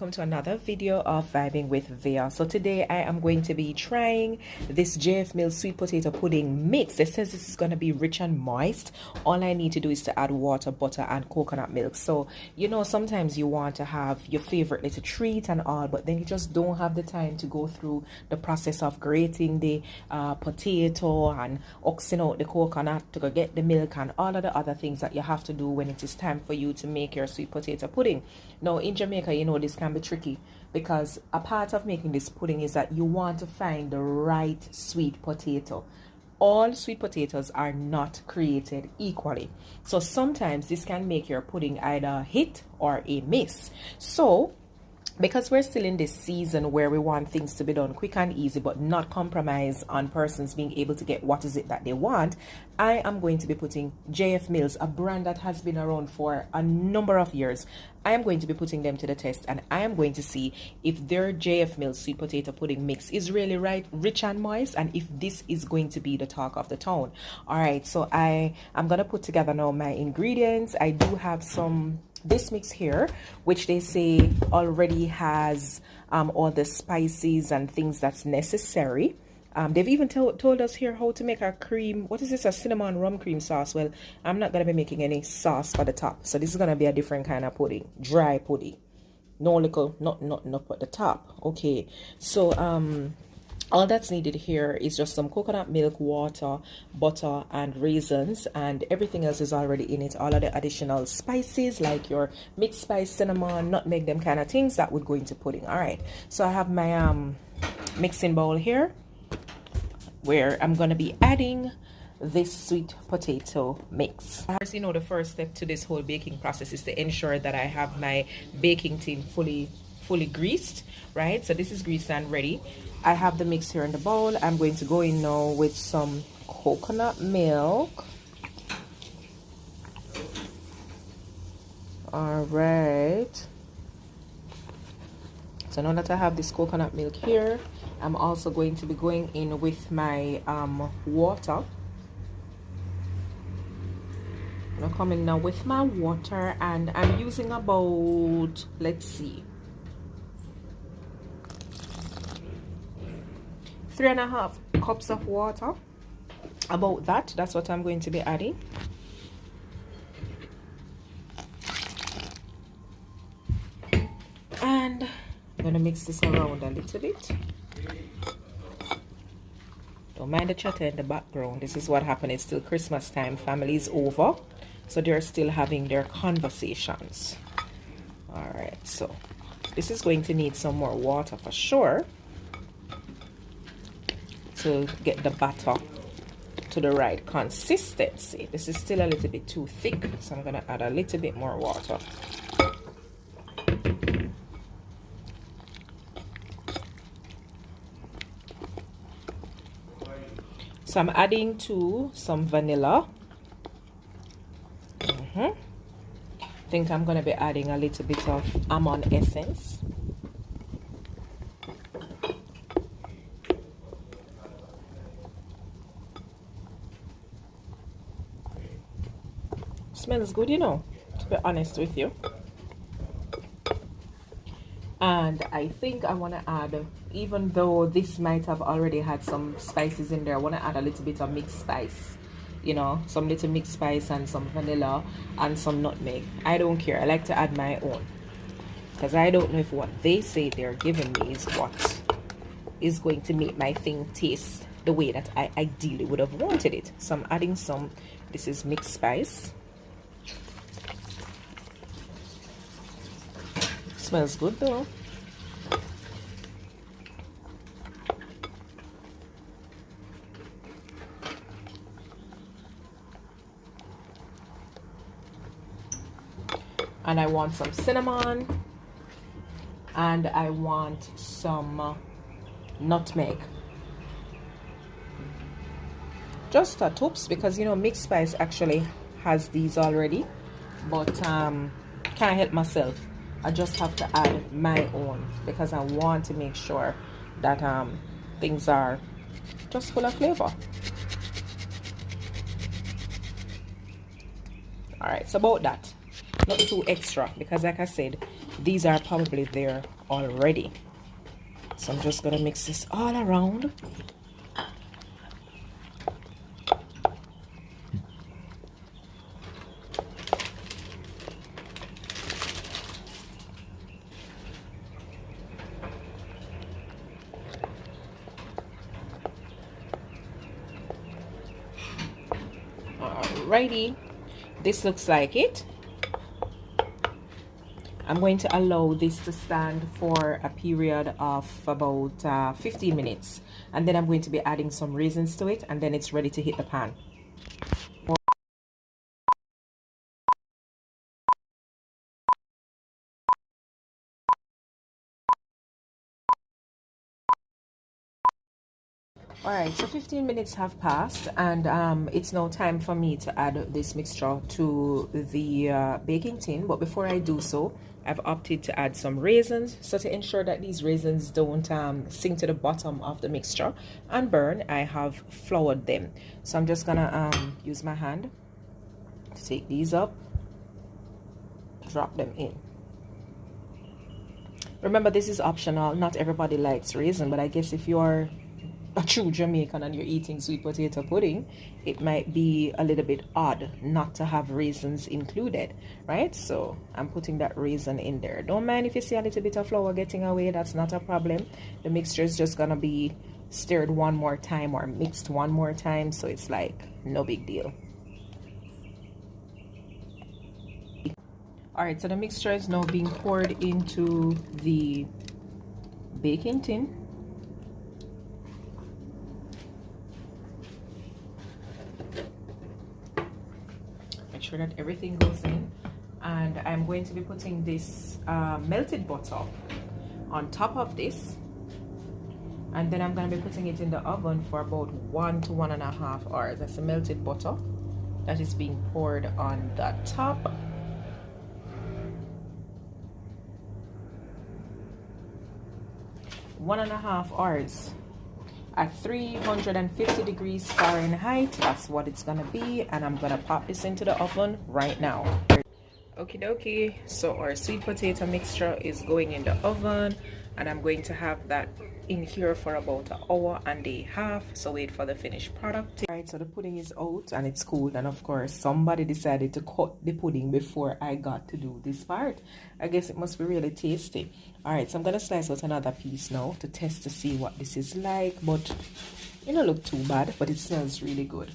welcome to another video of Vibing with Via. So today I am going to be trying this JF Mills sweet potato pudding mix. It says this is going to be rich and moist. All I need to do is to add water, butter and coconut milk. So you know, sometimes you want to have your favorite little treat and all, but then you just don't have the time to go through the process of grating the potato and oxing out the coconut to go get the milk and all of the other things that you have to do when it is time for you to make your sweet potato pudding. Now in Jamaica, you know, this can be tricky because a part of making this pudding is that you want to find the right sweet potato. All sweet potatoes are not created equally, so sometimes this can make your pudding either a hit or a miss. So because we're still in this season where we want things to be done quick and easy but not compromise on persons being able to get what is it that they want, I am going to be putting JF Mills, a brand that has been around for a number of years. I am going to be putting them to the test, and I am going to see if their JF Mills sweet potato pudding mix is really rich and moist, and if this is going to be the talk of the town. All right, so I am going to put together now my ingredients. I do have this mix here, which they say already has all the spices and things that's necessary. They've even told us here how to make our cream. What is this? A cinnamon rum cream sauce. Well, I'm not going to be making any sauce for the top, so this is going to be a different kind of pudding, dry pudding. No liquor, not at the top. Okay, so all that's needed here is just some coconut milk, water, butter, and raisins, and everything else is already in it. All of the additional spices like your mixed spice, cinnamon, nutmeg, them kind of things that would go into pudding. All right, so I have my mixing bowl here where I'm going to be adding this sweet potato mix. First, you know, the first step to this whole baking process is to ensure that I have my baking tin fully greased, right? So this is greased and ready. I have the mix here in the bowl. I'm going to go in now with some coconut milk. All right, so now that I have this coconut milk here, I'm also going to be going in with my water. I'm coming now with my water, and I'm using about, let's see, 3.5 cups of water. About that's what I'm going to be adding. And I'm gonna mix this around a little bit. Don't mind the chatter in the background. This is what happened. It's still Christmas time. Family's over, so they're still having their conversations. All right, so this is going to need some more water for sure to get the batter to the right consistency. This is still a little bit too thick, so I'm gonna add a little bit more water. So I'm adding some vanilla. I think I'm gonna be adding a little bit of almond essence. Smells good, you know, to be honest with you. And I think I want to add, even though this might have already had some spices in there, I want to add a little bit of mixed spice, you know, some little mixed spice and some vanilla and some nutmeg. I don't care. I like to add my own because I don't know if what they say they're giving me is what is going to make my thing taste the way that I ideally would have wanted it. So I'm adding some. This is mixed spice. Smells good though. And I want some cinnamon, and I want some nutmeg. Just a toops, because you know mixed spice actually has these already, but can't help myself. I just have to add my own because I want to make sure that things are just full of flavor. All right, so about that. Not too extra because like I said, these are probably there already. So I'm just gonna mix this all around. Alrighty, this looks like it. I'm going to allow this to stand for a period of about 15 minutes, and then I'm going to be adding some raisins to it, and then it's ready to hit the pan. Alright, so 15 minutes have passed, and it's now time for me to add this mixture to the baking tin. But before I do so, I've opted to add some raisins. So to ensure that these raisins don't sink to the bottom of the mixture and burn, I have floured them. So I'm just gonna use my hand to take these up, drop them in. Remember, this is optional. Not everybody likes raisin, but I guess if you're a true Jamaican and you're eating sweet potato pudding, it might be a little bit odd not to have raisins included, right? So I'm putting that raisin in there. Don't mind if you see a little bit of flour getting away, that's not a problem. The mixture is just gonna be stirred one more time or mixed one more time, so it's like no big deal. All right, so the mixture is now being poured into the baking tin. Sure that everything goes in, and I'm going to be putting this melted butter on top of this, and then I'm going to be putting it in the oven for about 1 to 1.5 hours. That's the melted butter that is being poured on the top. One and a half hours at 350 degrees Fahrenheit. That's what it's gonna be, and I'm gonna pop this into the oven right now. Okie dokie, so our sweet potato mixture is going in the oven, and I'm going to have that in here for about 1.5 hours, so wait for the finished product. All right, so the pudding is out and it's cooled, and of course somebody decided to cut the pudding before I got to do this part. I guess it must be really tasty. All right, so I'm gonna slice out another piece now to test to see what this is like, but it don't look too bad, but it smells really good.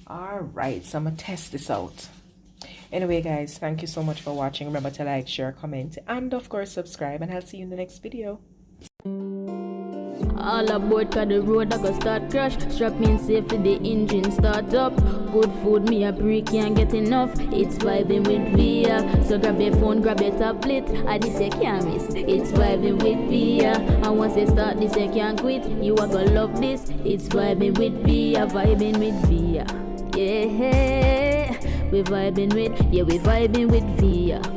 All right, so I'm gonna test this out. Anyway guys, thank you so much for watching. Remember to like, share, comment, and of course subscribe, and I'll see you in the next video. All aboard, cause the road I go start crash. Strap me in safe for the engine start up. Good food, me a break, can't get enough. It's vibing with Via. So grab your phone, grab your tablet. I this you can't miss. It's vibing with Via. And once you start this you can't quit. You are gonna love this. It's vibing with Via, vibing with Via. Yeah, we vibing with, yeah, we vibing with Via.